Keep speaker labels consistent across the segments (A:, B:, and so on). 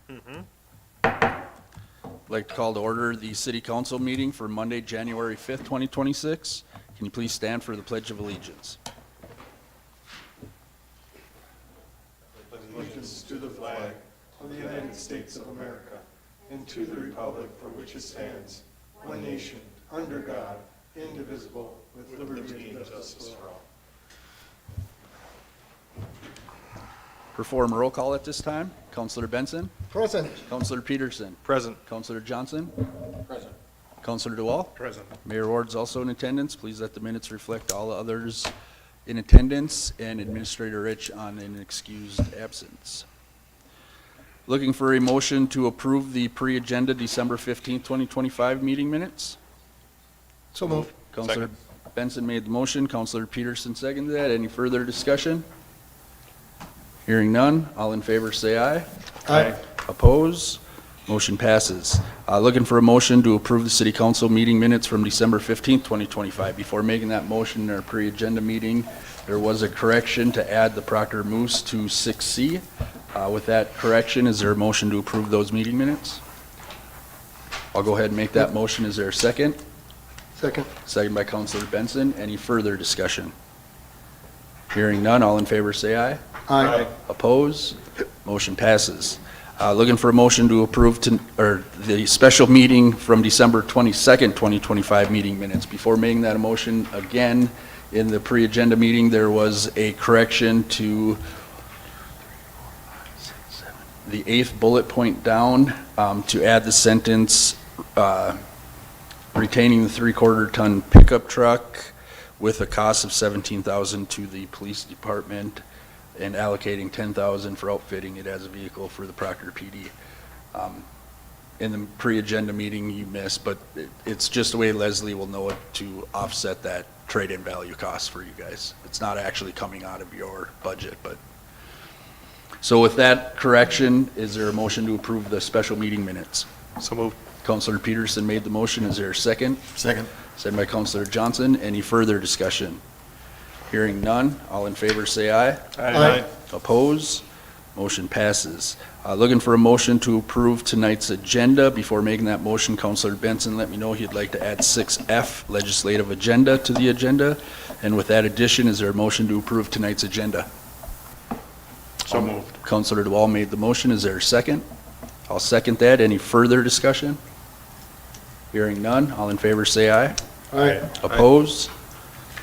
A: I'd like to call to order the City Council meeting for Monday, January 5th, 2026. Can you please stand for the Pledge of Allegiance?
B: Allegiance to the flag of the United States of America and to the republic for which it stands, one nation, under God, indivisible, with liberty and justice for all.
A: Perform roll call at this time. Councilor Benson?
B: Present.
A: Councilor Peterson?
C: Present.
A: Councilor Johnson?
C: Present.
A: Councilor DeWall?
C: Present.
A: Mayor Ward's also in attendance. Please let the minutes reflect all others in attendance and Administrator Rich on an excused absence. Looking for a motion to approve the pre-agenda December 15th, 2025 meeting minutes.
B: So moved.
A: Councilor Benson made the motion. Councilor Peterson seconded that. Any further discussion? Hearing none. All in favor say aye.
B: Aye.
A: Oppose? Motion passes. Looking for a motion to approve the City Council meeting minutes from December 15th, 2025. Before making that motion in our pre-agenda meeting, there was a correction to add the Proctor Moose to 6C. With that correction, is there a motion to approve those meeting minutes? I'll go ahead and make that motion. Is there a second?
B: Second.
A: Second by Councilor Benson. Any further discussion? Hearing none. All in favor say aye.
B: Aye.
A: Oppose? Motion passes. Looking for a motion to approve the special meeting from December 22nd, 2025 meeting minutes. Before making that a motion, again, in the pre-agenda meeting, there was a correction to the 8th bullet point down to add the sentence retaining the 3/4 ton pickup truck with a cost of $17,000 to the police department and allocating $10,000 for outfitting it as a vehicle for the Proctor PD. In the pre-agenda meeting you missed, but it's just the way Leslie will know it to offset that trade-in value cost for you guys. It's not actually coming out of your budget, but. So with that correction, is there a motion to approve the special meeting minutes?
C: So moved.
A: Councilor Peterson made the motion. Is there a second?
B: Second.
A: Second by Councilor Johnson. Any further discussion? Hearing none. All in favor say aye.
B: Aye.
A: Oppose? Motion passes. Looking for a motion to approve tonight's agenda. Before making that motion, Councilor Benson let me know he'd like to add 6F, legislative agenda, to the agenda. And with that addition, is there a motion to approve tonight's agenda?
C: So moved.
A: Councilor DeWall made the motion. Is there a second? I'll second that. Any further discussion? Hearing none. All in favor say aye.
B: Aye.
A: Opposed?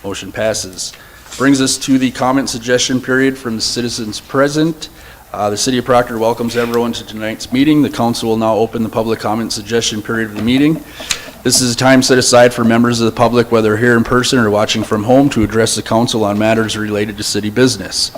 A: Motion passes. Brings us to the comment suggestion period from the citizens present. The City of Proctor welcomes everyone to tonight's meeting. The council will now open the public comment suggestion period of the meeting. This is a time set aside for members of the public, whether here in person or watching from home, to address the council on matters related to city business.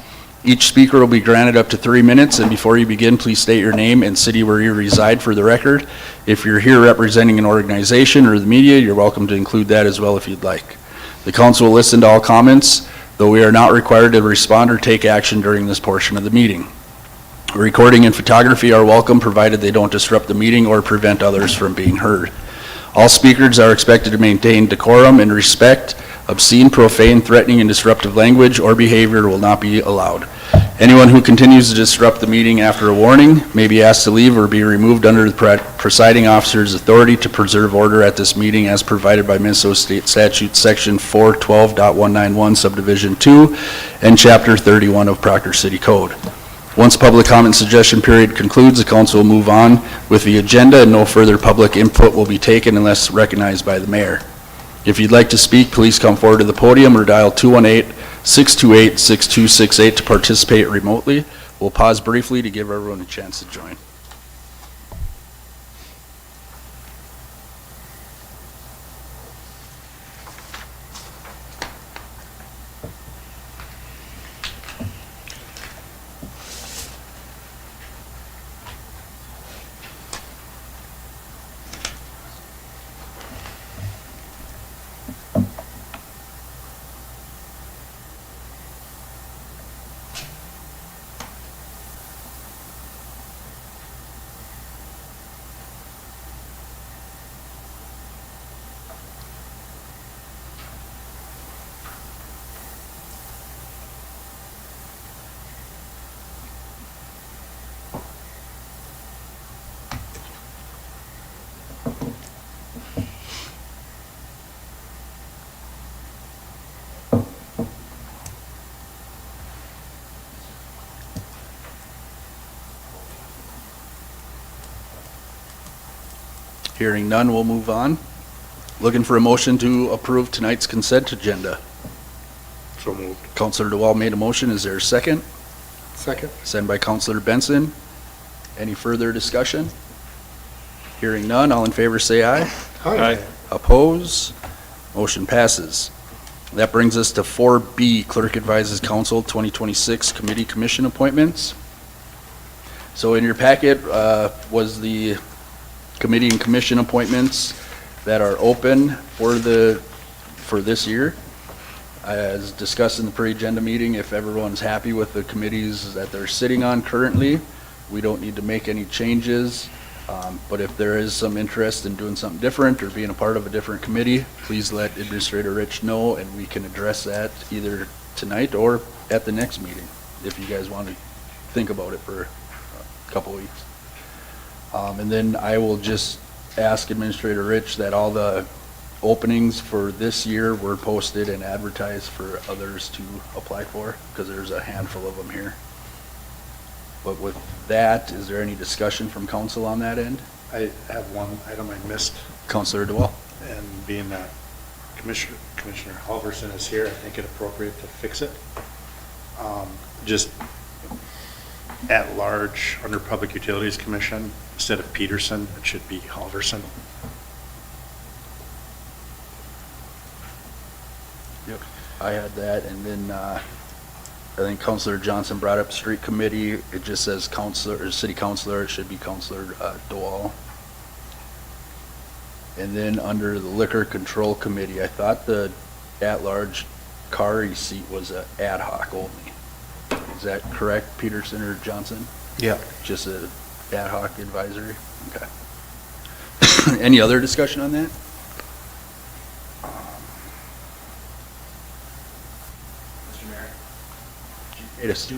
A: Each speaker will be granted up to 3 minutes, and before you begin, please state your name and city where you reside for the record. If you're here representing an organization or the media, you're welcome to include that as well if you'd like. The council will listen to all comments, though we are not required to respond or take action during this portion of the meeting. Recording and photography are welcome, provided they don't disrupt the meeting or prevent others from being heard. All speakers are expected to maintain decorum and respect. Obscene, profane, threatening, and disruptive language or behavior will not be allowed. Anyone who continues to disrupt the meeting after a warning may be asked to leave or be removed under the presiding officer's authority to preserve order at this meeting as provided by Minnesota State Statute Section 412.191 Subdivision 2 and Chapter 31 of Proctor City Code. Once public comment suggestion period concludes, the council will move on with the agenda and no further public input will be taken unless recognized by the mayor. If you'd like to speak, please come forward to the podium or dial 218-628-6268 to participate remotely. We'll pause briefly to give everyone a chance to join. Hearing none, we'll move on. Looking for a motion to approve tonight's consent agenda.
C: So moved.
A: Counselor DeWall made a motion. Is there a second?
C: Second.
A: Sent by Counselor Benson. Any further discussion? Hearing none, all in favor say aye.
C: Aye.
A: Oppose? Motion passes. That brings us to 4B, Clerk Advises Council 2026 Committee Commission Appointments. So in your packet was the committee and commission appointments that are open for this year. As discussed in the pre-agenda meeting, if everyone's happy with the committees that they're sitting on currently, we don't need to make any changes. But if there is some interest in doing something different or being a part of a different committee, please let Administrator Rich know and we can address that either tonight or at the next meeting, if you guys want to think about it for a couple weeks. And then I will just ask Administrator Rich that all the openings for this year were posted and advertised for others to apply for, because there's a handful of them here. But with that, is there any discussion from council on that end?
C: I have one item I missed,
A: Counselor DeWall.
C: and being that Commissioner Halverson is here, I think it appropriate to fix it. Just at large, under Public Utilities Commission, instead of Peterson, it should be Halverson.
A: Yep. I had that, and then I think Counselor Johnson brought up street committee. It just says counselor, or city councilor. It should be Counselor DeWall. And then under the liquor control committee, I thought the at-large Kari seat was a ad hoc only. Is that correct, Peterson or Johnson?
C: Yeah.
A: Just a ad hoc advisory? Okay. Any other discussion on that?
D: Mr. Mayor,
A: Yes.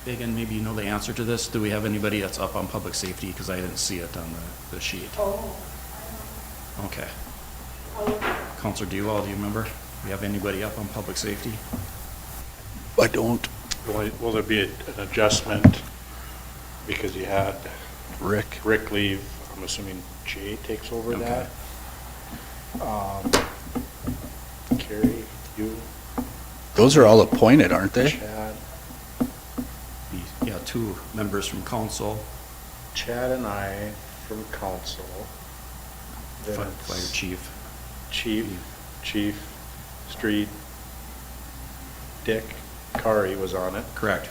D: Megan, maybe you know the answer to this. Do we have anybody that's up on public safety? Because I didn't see it on the sheet.
E: Oh,
D: Okay.
E: I don't know.
D: Counselor Dewall, do you remember? We have anybody up on public safety?
A: I don't.
C: Will there be an adjustment because you had
A: Rick?
C: Rick leave? I'm assuming Jay takes over
D: Okay.
C: that. Carrie, you,
A: Those are all appointed, aren't they?
C: Chad,
D: Yeah, 2 members from council,
C: Chad and I from council. Then
D: fire
C: it's
D: chief.
C: Chief, Street, Dick, Kari was on it.
D: Correct.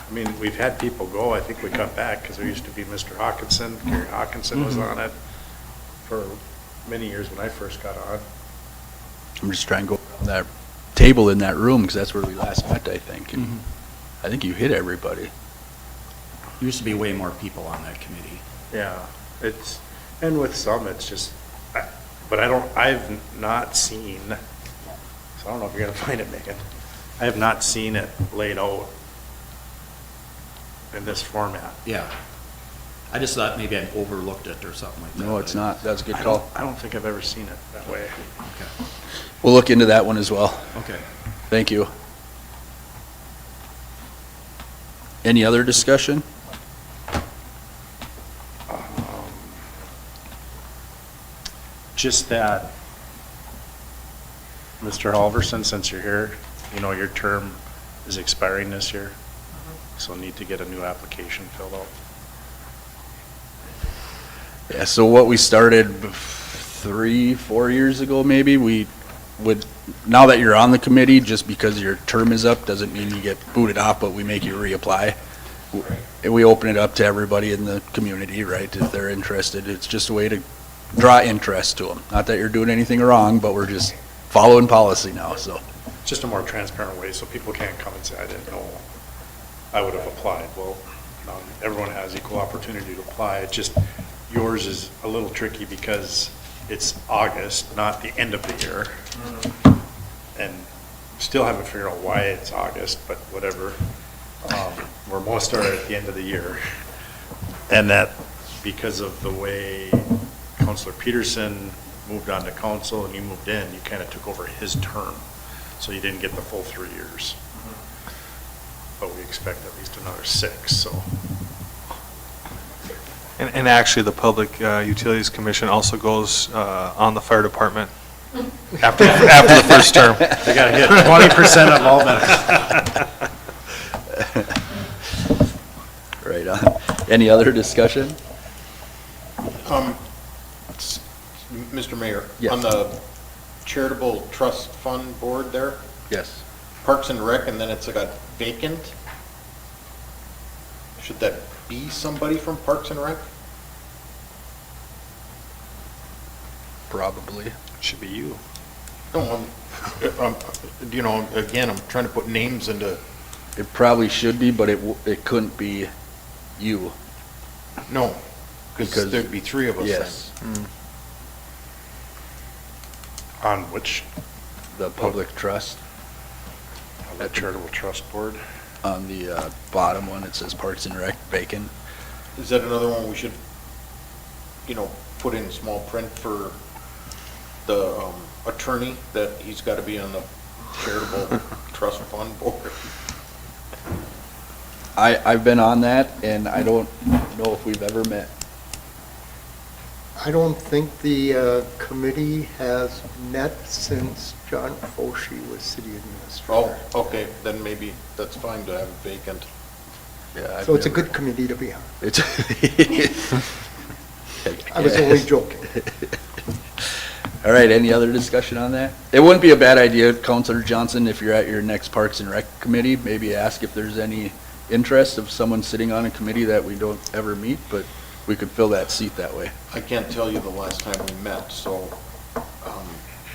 C: I mean, we've had people go, I think we cut back, because there used to be Mr. Hawkinson, Gary Hawkinson was
D: Mhm.
C: on it for many years when I first got on.
A: I'm just trying to go around that table in that room, because that's where we last met, I think. And
D: Mhm.
A: I think you hit everybody.
D: Used to be way more people on that committee.
C: Yeah, it's, and with some, it's just, but I've not seen, so I don't know if you're gonna find it, Megan. I have not seen it laid out in this format.
D: Yeah. I just thought maybe I overlooked it or something like that.
A: No, it's not. That's a good
C: I
A: call.
C: don't think I've ever seen it that way.
D: Okay.
A: We'll look into that one as well.
D: Okay.
A: Thank you. Any other discussion?
C: Just that, Mr. Halverson, since you're here, you know, your term is expiring this year, so need to get a new application filled out.
A: Yeah, so what we started 3-4 years ago, maybe, we would, now that you're on the committee, just because your term is up, doesn't mean you get booted off, but we make you reapply. And we open it up to everybody in the community, right, if they're interested. It's just a way to draw interest to them. Not that you're doing anything wrong, but we're just following policy now, so.
C: Just a more transparent way, so people can't come and say, I didn't know I would have applied. Well, everyone has equal opportunity to apply. It's just, yours is a little tricky because it's August, not the end of the year. And still haven't figured out why it's August, but whatever. Where most are at the end of the year. And that, because of the way Councilor Peterson moved on to council and you moved in, you kind of took over his term. So you didn't get the full 3 years. but we expect at least another 6, so.
E: And actually, the Public Utilities Commission also goes on the fire department after the first term.
C: They got to hit 20% of all benefits.
A: Right on. Any other discussion?
F: Mr. Mayor?
A: Yes.
F: On the charitable trust fund board there,
A: Yes.
F: Parks and Rec, and then it's got vacant. Should that be somebody from Parks and Rec?
A: Probably.
C: Should be you.
F: No, again, I'm trying to put names into,
A: It probably should be, but it couldn't be you.
F: no, because
A: Because-
F: there'd be 3 of us then.
A: Yes,
C: On which,
A: the public trust.
C: on the charitable trust board?
A: On the bottom one, it says Parks and Rec vacant.
F: Is that another one we should, put in small print for the attorney, that he's got to be on the charitable trust fund board?
A: I've been on that, and I don't know if we've ever met.
B: I don't think the committee has met since John Foshee was city administrator.
F: Oh, okay, then maybe that's fine to have it vacant.
A: Yeah, I've
B: So it's a
A: never-
B: good committee to be on.
A: It's.
B: I was only joking.
A: All right, any other discussion on that? It wouldn't be a bad idea, Counselor Johnson, if you're at your next Parks and Rec committee, maybe ask if there's any interest of someone sitting on a committee that we don't ever meet, but we could fill that seat that way.
F: I can't tell you the last time we met, so,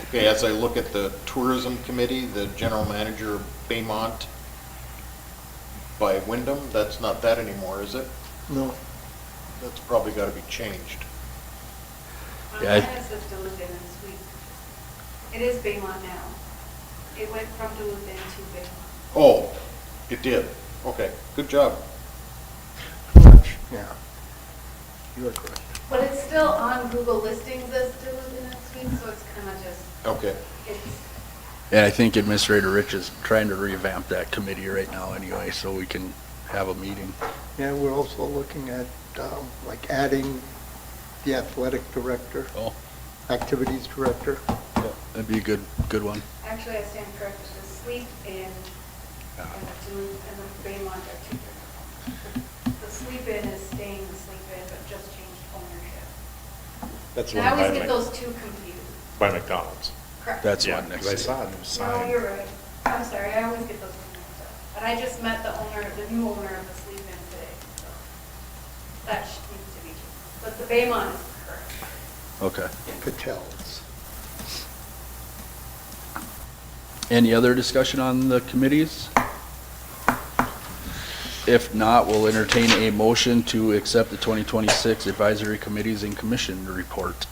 F: okay, as I look at the tourism committee, the general manager of Baymont by Wyndham, that's not that anymore, is it?
B: No,
F: That's probably got to be changed.
A: Yeah, I-
G: Mine is just Duluth and Sweet. It is Baymont now. It went from Duluth to Baymont.
F: Oh, it did. Okay, good job.
B: yeah. You are correct.
G: But it's still on Google listings as Duluth and Sweet, so it's kind of just,
F: Okay,
G: it's,
A: And I think Administrator Rich is trying to revamp that committee right now anyway, so we can have a meeting.
B: Yeah, we're also looking at, like adding the athletic director,
A: Oh.
B: activities director.
A: That'd be a good one.
G: actually, I stand corrected. The Sweet and the Duluth and the Baymont are two different. The Sleep In is staying the Sleep In, but just changed ownership.
C: That's
G: And I always get those two confused.
C: By McDonald's.
G: Correct.
A: That's
C: Yeah,
A: one next
C: because I
A: to
C: saw
A: it.
C: a new
G: No,
C: sign.
G: you're right. I'm sorry, I always get those mixed up. But I just met the owner, the new owner of the Sleep In today, so that needs to be changed. But the Baymont is correct.
A: Okay.
B: Patels.
A: Any other discussion on the committees? If not, we'll entertain a motion to accept the 2026 Advisory Committees and Commission report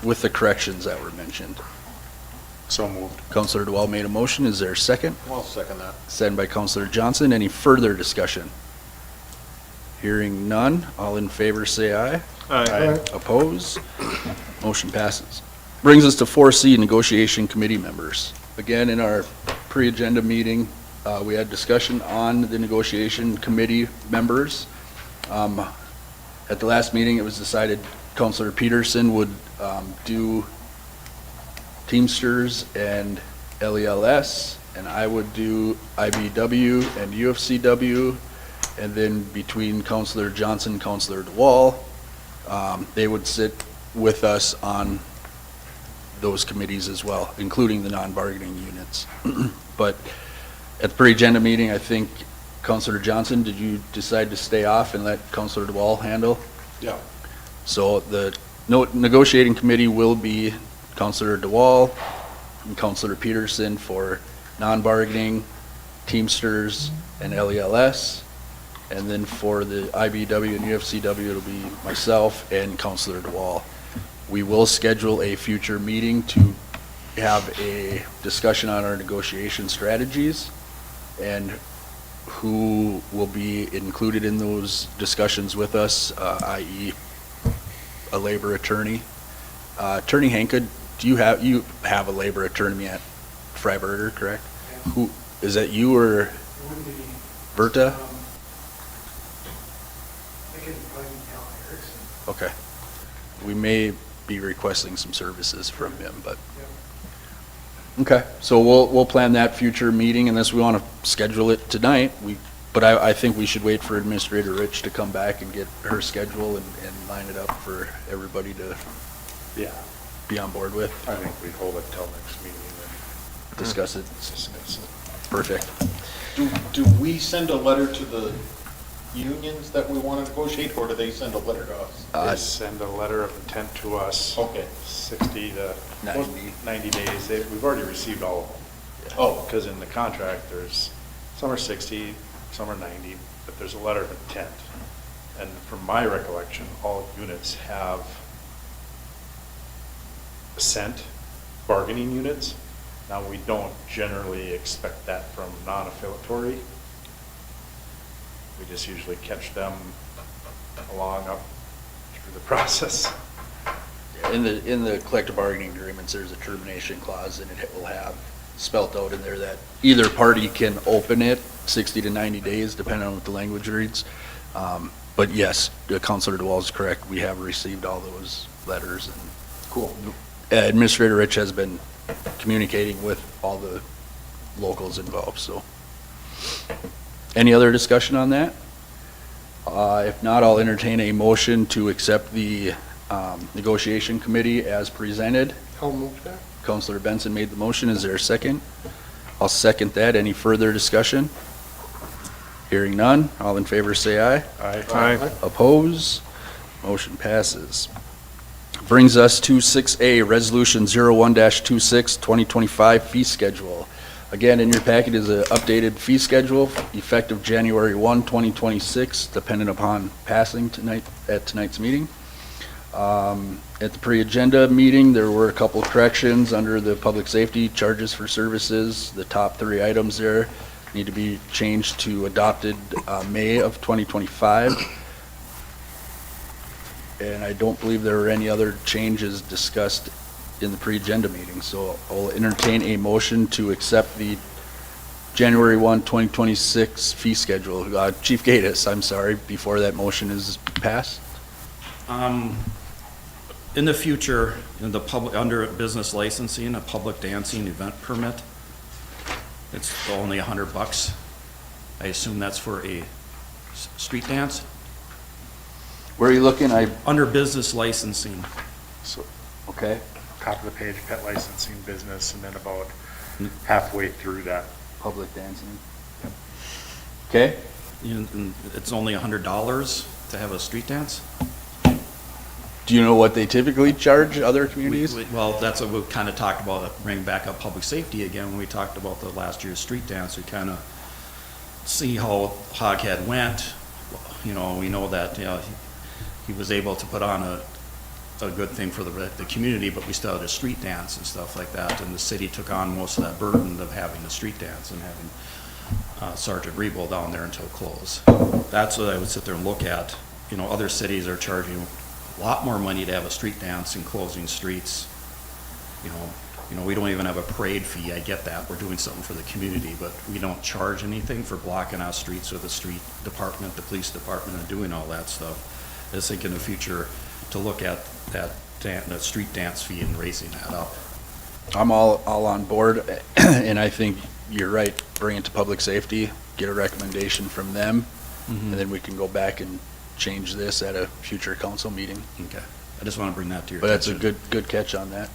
A: with the corrections that were mentioned.
C: So moved.
A: Counselor DeWall made a motion. Is there a second?
F: I'll second that.
A: Second by Counselor Johnson. Any further discussion? Hearing none. All in favor, say aye.
C: Aye.
A: Oppose? Motion passes. Brings us to 4C, Negotiation Committee members. Again, in our pre-agenda meeting, we had discussion on the Negotiation Committee members. At the last meeting, it was decided Counselor Peterson would do Teamsters and LELS, and I would do IBW and UFCW, and then between Counselor Johnson, Counselor DeWall, they would sit with us on those committees as well, including the non-bargaining units. But at the pre-agenda meeting, I think, Counselor Johnson, did you decide to stay off and let Counselor DeWall handle?
F: Yeah.
A: So the negotiating committee will be Counselor DeWall and Counselor Peterson for non-bargaining, Teamsters, and LELS. And then for the IBW and UFCW, it'll be myself and Counselor DeWall. We will schedule a future meeting to have a discussion on our negotiation strategies and who will be included in those discussions with us, i.e. a labor attorney. Attorney Hanka, you have a labor attorney at Freiberger, correct? Who, is that you or? Berta?
B: I can find Al Erickson.
A: Okay. We may be requesting some services from him, but, okay. So we'll plan that future meeting unless we want to schedule it tonight. But I think we should wait for Administrator Rich to come back and get her schedule and line it up for everybody to
C: Yeah,
A: be on board with,
C: I think we hold it till next meeting and
A: discuss it.
C: discuss it.
A: Perfect.
F: Do we send a letter to the unions that we want to negotiate, or do they send a letter to us?
C: They send a letter of intent to us.
F: Okay.
C: 60 to
A: 90.
C: 90 days. We've already received all of them.
F: Oh,
C: Because in the contract, there's, some are 60, some are 90, but there's a letter of intent. And from my recollection, all units have assent, bargaining units. Now, we don't generally expect that from non-affiliatory. We just usually catch them along up through the process.
A: In the collective bargaining agreements, there's a termination clause, and it will have spelt out in there that either party can open it 60 to 90 days, depending on what the language reads. But yes, Councilor DeWall is correct. We have received all those letters. And
F: cool.
A: Administrator Rich has been communicating with all the locals involved, so. Any other discussion on that? If not, I'll entertain a motion to accept the negotiation committee as presented.
B: I'll move that.
A: Councilor Benson made the motion. Is there a second? I'll second that. Any further discussion? Hearing none. All in favor say aye.
E: Aye.
A: Oppose? Motion passes. Brings us to 6A, Resolution 01-26, 2025 fee schedule. Again, in your packet is an updated fee schedule effective January 1, 2026, dependent upon passing tonight at tonight's meeting. At the pre-agenda meeting, there were a couple corrections under the public safety charges for services. The top three items there need to be changed to adopted May of 2025. And I don't believe there were any other changes discussed in the pre-agenda meeting. So I'll entertain a motion to accept the January 1, 2026 fee schedule. Chief Gatus, I'm sorry, before that motion is passed.
D: In the future, in the public, under business licensing, a public dancing event permit, it's only $100. I assume that's for a street dance?
A: Where are you looking?
D: Under business licensing.
A: Okay,
C: Top of the page, pet licensing business, and then about halfway through that.
A: public dancing. Okay,
D: And it's only $100 to have a street dance?
A: do you know what they typically charge other communities?
D: Well, that's what we kind of talked about, bring back up public safety again, when we talked about the last year's street dance, we kind of see how Hoghead went. You know, we know that, you know, he was able to put on a good thing for the community, but we still had a street dance and stuff like that, and the city took on most of that burden of having the street dance and having Sergeant Rebo down there until close. That's what I would sit there and look at. You know, other cities are charging a lot more money to have a street dance and closing streets. You know, we don't even have a parade fee. I get that. We're doing something for the community, but we don't charge anything for blocking out streets or the street department, the police department, and doing all that stuff. I just think in the future to look at that street dance fee and raising that up.
A: I'm all on board, and I think you're right. Bring it to public safety, get a recommendation from them, and then we can go back and change this at a future council meeting.
D: Okay. I just want to bring that to your
A: But that's
D: attention.
A: a good catch on that.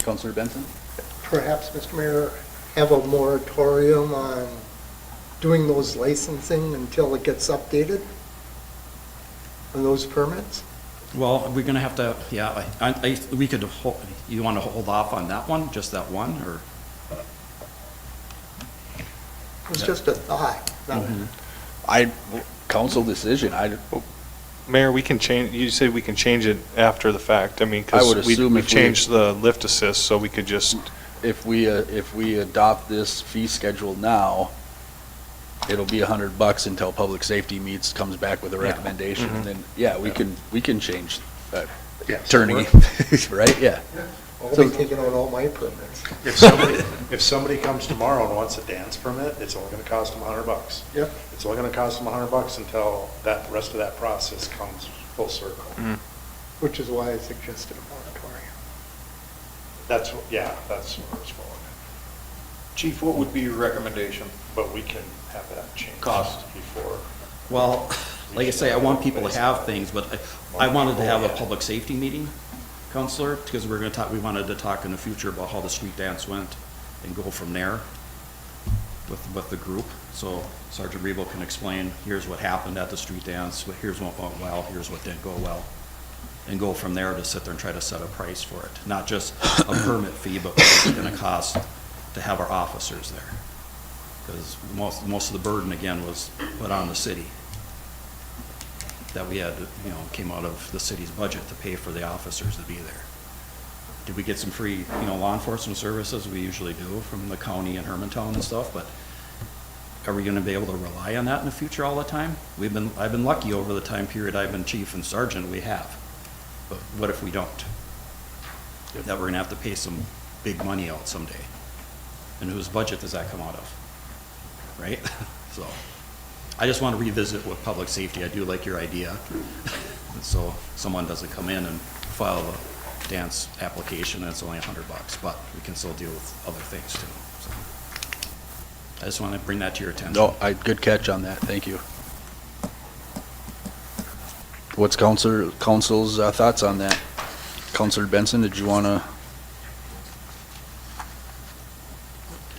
A: Councilor Benson?
B: Perhaps, Mr. Mayor, have a moratorium on doing those licensing until it gets updated on those permits?
D: Well, we're gonna have to, yeah, we could, you want to hold off on that one, just that one, or?
B: It was just a thought.
A: Council decision,
E: Mayor, we can change, you said we can change it after the fact. I mean,
A: I would
E: because
A: assume
E: we
A: if we-
E: changed the lift assist, so we could just,
A: if we adopt this fee schedule now, it'll be $100 until public safety comes back with a recommendation. And then, yeah, we can change
C: Yeah, so
A: attorney, right? Yeah.
B: I'll be taking out all my permits.
C: If somebody comes tomorrow and wants a dance permit, it's only gonna cost them $100.
B: Yep.
C: It's only gonna cost them $100 until that rest of that process comes full circle.
B: Which is why I suggested a moratorium.
C: That's what it's for.
F: Chief, what would be your recommendation?
C: But we can have that changed.
F: Cost.
C: Before.
D: Well, like I say, I want people to have things, but I wanted to have a public safety meeting, Counselor, because we wanted to talk in the future about how the street dance went and go from there with the group. So Sergeant Rebo can explain, here's what happened at the street dance, here's what went well, here's what didn't go well. And go from there to sit there and try to set a price for it. Not just a permit fee, but what it's gonna cost to have our officers there. Because most of the burden, again, was put on the city. That we had, came out of the city's budget to pay for the officers to be there. Did we get some free, law enforcement services? We usually do from the county and Hermantown and stuff, but are we gonna be able to rely on that in the future all the time? I've been lucky over the time period I've been chief and sergeant, we have. But what if we don't? That we're gonna have to pay some big money out someday. And whose budget does that come out of? Right? So, I just want to revisit with public safety. I do like your idea. So someone doesn't come in and file a dance application and it's only $100, but we can still deal with other things too. So, I just want to bring that to your attention.
A: No, good catch on that, thank you. What's council's thoughts on that? Counselor Benson, did you want to?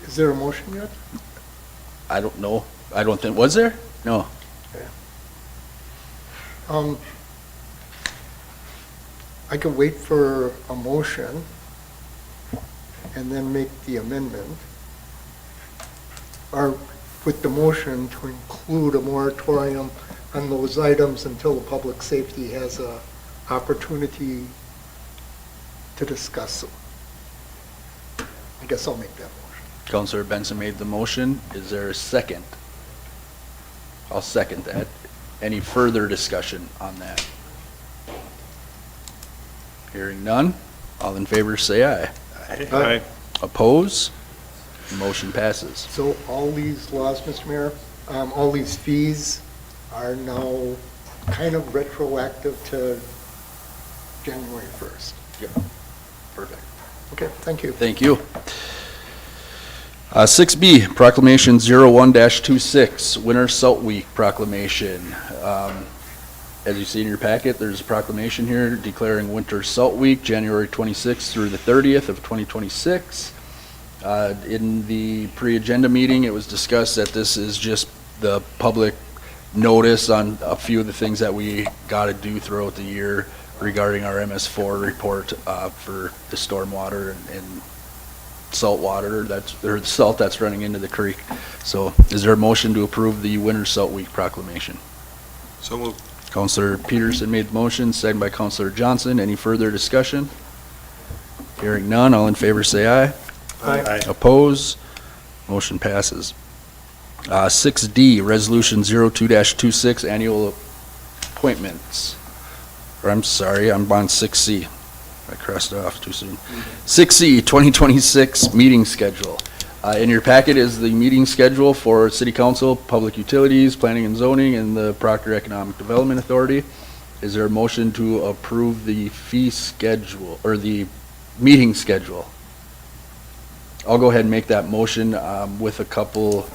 B: Is there a motion yet?
A: I don't know. I don't think, was there? No.
B: I could wait for a motion and then make the amendment. Or with the motion to include a moratorium on those items until the public safety has a opportunity to discuss them. I guess I'll make that motion.
A: Counselor Benson made the motion. Is there a second? I'll second that. Any further discussion on that? Hearing none. All in favor, say aye.
E: Aye.
A: Oppose? Motion passes.
B: So all these laws, Mr. Mayor, all these fees are now kind of retroactive to January 1st.
A: Yep. Perfect.
B: Okay, thank you.
A: Thank you. 6B, Proclamation 01-26, Winter Salt Week Proclamation. As you see in your packet, there's a proclamation here declaring Winter Salt Week, January 26th through the 30th of 2026. In the pre-agenda meeting, it was discussed that this is just the public notice on a few of the things that we got to do throughout the year regarding our MS4 report for the stormwater and salt water or the salt that's running into the creek. So is there a motion to approve the Winter Salt Week proclamation?
E: So moved.
A: Counselor Peterson made the motion, second by Counselor Johnson. Any further discussion? Hearing none, all in favor say aye.
C: Aye.
A: Oppose? Motion passes. 6D, Resolution 02-26, Annual Appointments. Or I'm sorry, I'm on 6C. I crossed it off too soon. 6C, 2026 Meeting Schedule. In your packet is the meeting schedule for City Council, Public Utilities, Planning and Zoning, and the Proctor Economic Development Authority. Is there a motion to approve the fee schedule, or the meeting schedule? I'll go ahead and make that motion with a couple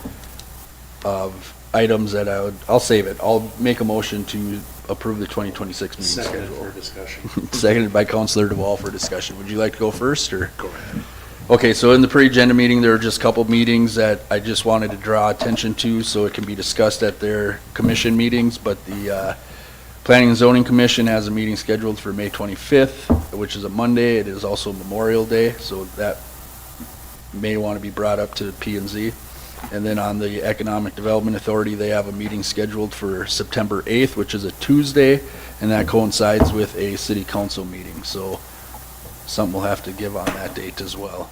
A: of items that I'll save it. I'll make a motion to approve the 2026 meeting
C: Seconded
A: schedule.
C: for discussion.
A: Seconded by Counselor DeWall for discussion. Would you like to go first, or?
C: Go ahead.
A: Okay, so in the pre-agenda meeting, there are just a couple meetings that I just wanted to draw attention to so it can be discussed at their commission meetings, but the Planning and Zoning Commission has a meeting scheduled for May 25th, which is a Monday. It is also Memorial Day, so that may want to be brought up to P&Z. And then on the Economic Development Authority, they have a meeting scheduled for September 8th, which is a Tuesday, and that coincides with a city council meeting. So something we'll have to give on that date as well.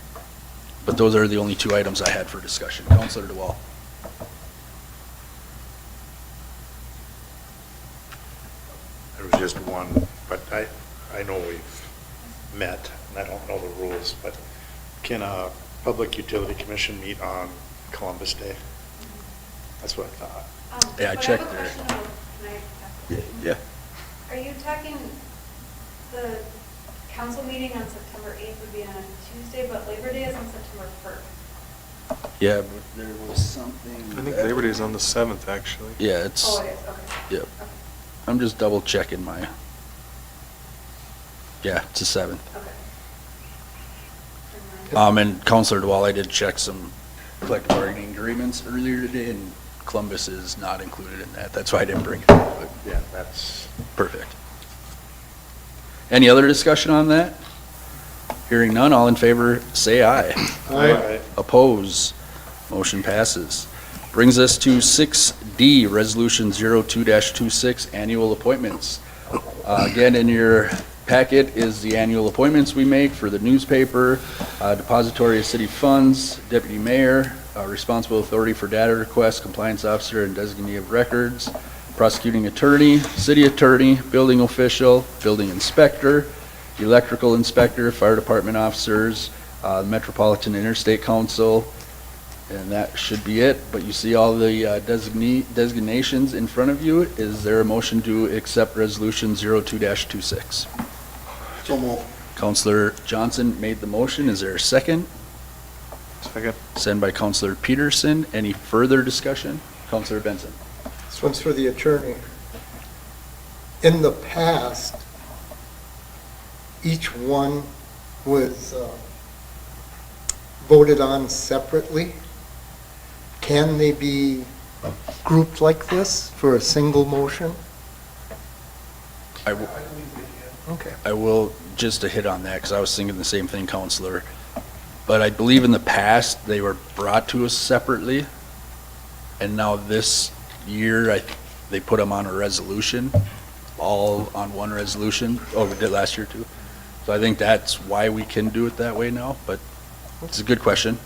A: But those are the only two items I had for discussion. Councilor DeWall.
C: There was just one, but I know we've met, and I don't know the rules, but can a Public Utility Commission meet on Columbus Day? That's what I thought.
A: Yeah, I
G: But
A: checked
G: have a
A: there.
G: question about- can I ask a question?
A: Yeah.
G: Are you talking, the council meeting on September 8th would be on a Tuesday, but Labor Day is on September 1st?
A: Yeah, but there was something.
E: I think Labor Day is on the 7th, actually.
A: Yeah, it's,
G: Oh, it is, okay.
A: yep.
G: Okay,
A: I'm just double checking my, yeah, it's the 7th.
G: okay. Never mind.
A: And Counselor DeWall, I did check some collective bargaining agreements earlier today, and Columbus is not included in that. That's why I didn't bring it up, but
C: Yeah, that's,
A: perfect. Any other discussion on that? Hearing none, all in favor, say aye.
C: Aye.
A: Oppose, motion passes. Brings us to 6D, Resolution 02-26, Annual Appointments. Again, in your packet is the annual appointments we make for the newspaper, depository of city funds, deputy mayor, responsible authority for data requests, compliance officer and designee of records, prosecuting attorney, city attorney, building official, building inspector, electrical inspector, fire department officers, Metropolitan Interstate Council, and that should be it. But you see all the designations in front of you. Is there a motion to accept Resolution 02-26?
F: So move.
A: Counselor Johnson made the motion. Is there a second?
E: Second.
A: Sent by Counselor Peterson. Any further discussion? Counselor Benson.
B: This one's for the attorney. In the past, each one was voted on separately. Can they be grouped like this for a single motion? Okay.
A: I will, just to hit on that, because I was thinking the same thing, Counselor. But I believe in the past, they were brought to us separately. And now this year, they put them on a resolution, all on one resolution. Oh, we did last year too. So I think that's why we can do it that way now, but it's a good question.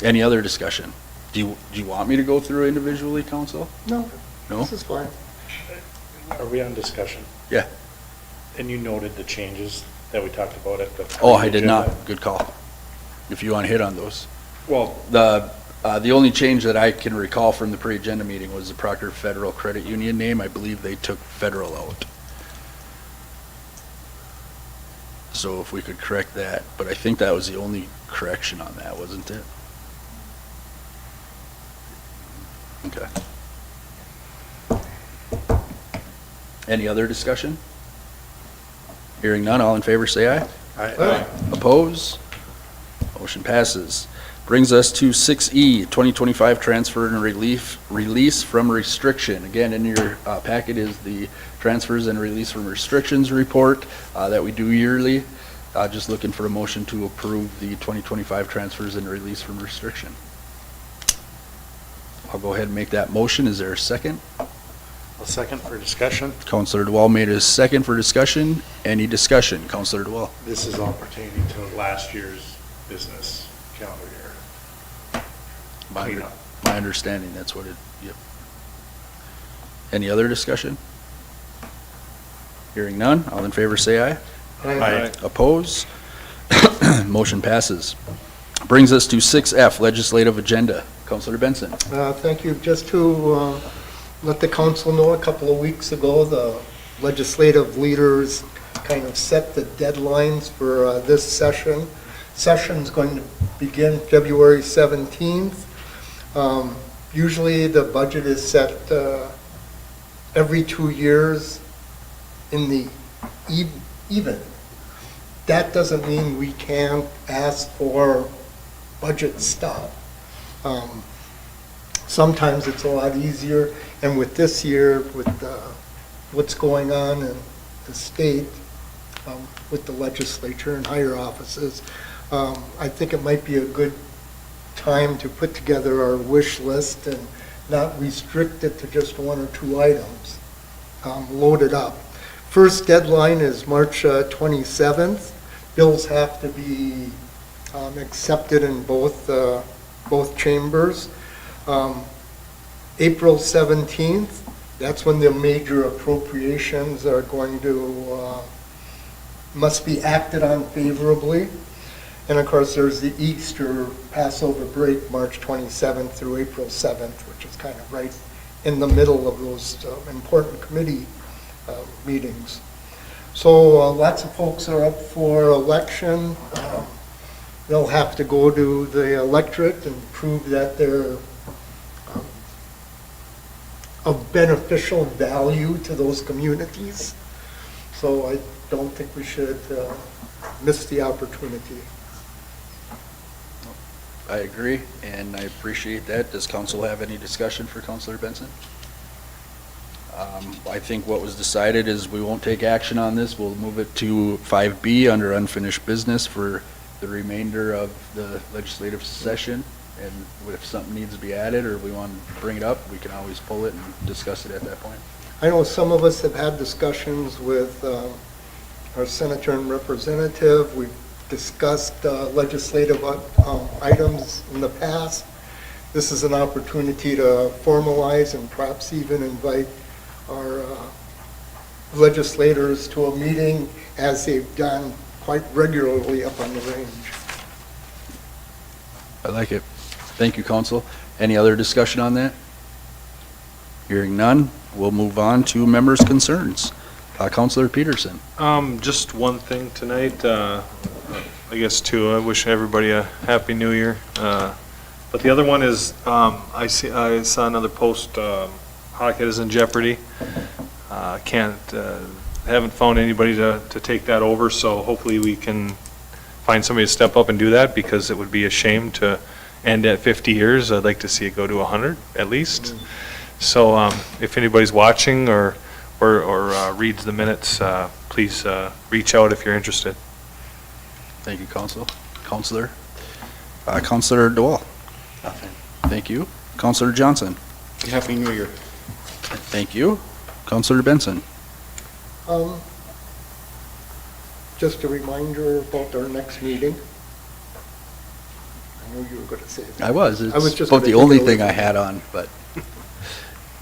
A: Any other discussion? Do you want me to go through individually, Counsel?
B: No,
A: No?
B: this is fine.
C: are we on discussion?
A: Yeah.
C: And you noted the changes that we talked about at the.
A: Oh, I did not.
C: agenda?
A: Good call. If you want to hit on those.
C: Well,
A: The only change that I can recall from the pre-agenda meeting was the Proctor Federal Credit Union name. I believe they took federal out. So if we could correct that, but I think that was the only correction on that, wasn't it? Okay. Any other discussion? Hearing none, all in favor say aye.
C: I,
A: Oppose? Motion passes. Brings us to 6E, 2025 Transfer and Release from Restriction. Again, in your packet is the Transfers and Release from Restrictions report that we do yearly. Just looking for a motion to approve the 2025 Transfers and Release from Restriction. I'll go ahead and make that motion. Is there a second?
C: a second for discussion.
A: Counselor DeWall made a second for discussion. Any discussion? Counselor DeWall.
C: This is all pertaining to last year's business calendar year. Cleanup.
A: My understanding, that's what it, yep. Any other discussion? Hearing none, all in favor say aye.
C: Aye.
A: Oppose? Motion passes. Brings us to 6F, Legislative Agenda. Counselor Benson.
B: Thank you. Just to let the council know, a couple of weeks ago, the legislative leaders kind of set the deadlines for this session. Session's going to begin February 17th. Usually the budget is set every 2 years in the even. That doesn't mean we can't ask for budget stuff. Sometimes it's a lot easier, and with this year, with what's going on in the state, with the legislature and higher offices, I think it might be a good time to put together our wish list and not restrict it to just 1 or 2 items. Load it up. First deadline is March 27th. Bills have to be accepted in both chambers. April 17th, that's when the major appropriations are going to must be acted on favorably. And of course, there's the Easter Passover break, March 27th through April 7th, which is kind of right in the middle of those important committee meetings. So lots of folks are up for election. They'll have to go to the electorate and prove that they're of beneficial value to those communities. So I don't think we should miss the opportunity.
A: I agree, and I appreciate that. Does council have any discussion for Councilor Benson? I think what was decided is we won't take action on this. We'll move it to 5B under unfinished business for the remainder of the legislative session. And if something needs to be added or we want to bring it up, we can always pull it and discuss it at that point.
B: I know some of us have had discussions with our senator and representative. We've discussed legislative items in the past. This is an opportunity to formalize and perhaps even invite our legislators to a meeting, as they've done quite regularly up on the range.
A: I like it. Thank you, council. Any other discussion on that? Hearing none, we'll move on to members' concerns. Councilor Peterson.
E: Just one thing tonight, I guess two. I wish everybody a happy new year. But the other one is, I saw another post, Hawkhead is in jeopardy. Haven't found anybody to take that over, so hopefully we can find somebody to step up and do that, because it would be a shame to end at 50 years. I'd like to see it go to 100 at least. So if anybody's watching or reads the minutes, please reach out if you're interested.
A: Thank you, Councilor. Councilor DeWall.
F: Nothing.
A: Thank you. Councilor Johnson.
F: Happy New Year.
A: Thank you. Councilor Benson.
B: Just a reminder about our next meeting. I know you were going to say that.
A: I was.
B: I was
A: It's
B: just
A: about
B: gonna
A: the
B: take
A: only
B: it
A: thing
B: over.
A: I had on, but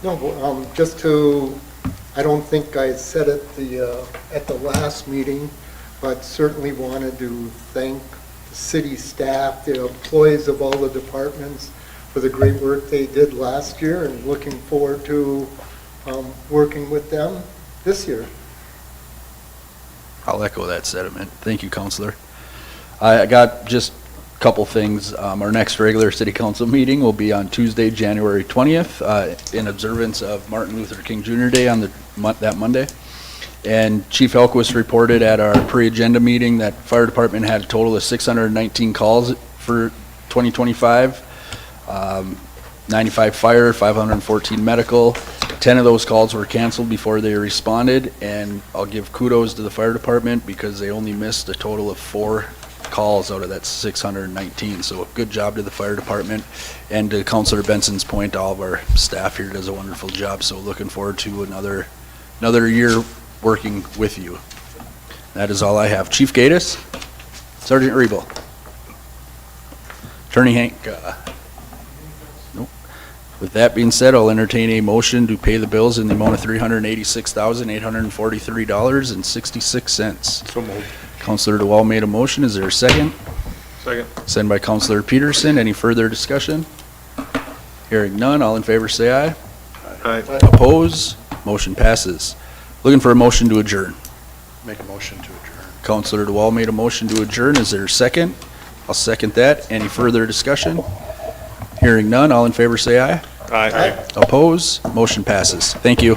B: No, just to, I don't think I said it at the last meeting, but certainly wanted to thank the city staff, the employees of all the departments for the great work they did last year, and looking forward to working with them this year.
A: I'll echo that sentiment. Thank you, Councilor. I got just a couple things. Our next regular city council meeting will be on Tuesday, January 20th, in observance of Martin Luther King Jr. Day on that Monday. And Chief Elquist reported at our pre-agenda meeting that fire department had a total of 619 calls for 2025. 95 fire, 514 medical. 10 of those calls were canceled before they responded, and I'll give kudos to the fire department because they only missed a total of 4 calls out of that 619. So good job to the fire department, and to Councilor Benson's point, all of our staff here does a wonderful job. So looking forward to another year working with you. That is all I have. Chief Gaddis, Sergeant Rebel, Attorney Hank. Nope. With that being said, I'll entertain a motion to pay the bills in the amount of $386,843.66.
C: So moved.
A: Councilor DeWall made a motion. Is there a second?
E: Second.
A: Sent by Councilor Peterson. Any further discussion? Hearing none, all in favor say aye.
E: Aye.
A: Oppose? Motion passes. Looking for a motion to adjourn.
C: Make a motion to adjourn.
A: Councilor DeWall made a motion to adjourn. Is there a second? I'll second that. Any further discussion? Hearing none, all in favor say aye.
E: Aye.
A: Oppose? Motion passes. Thank you.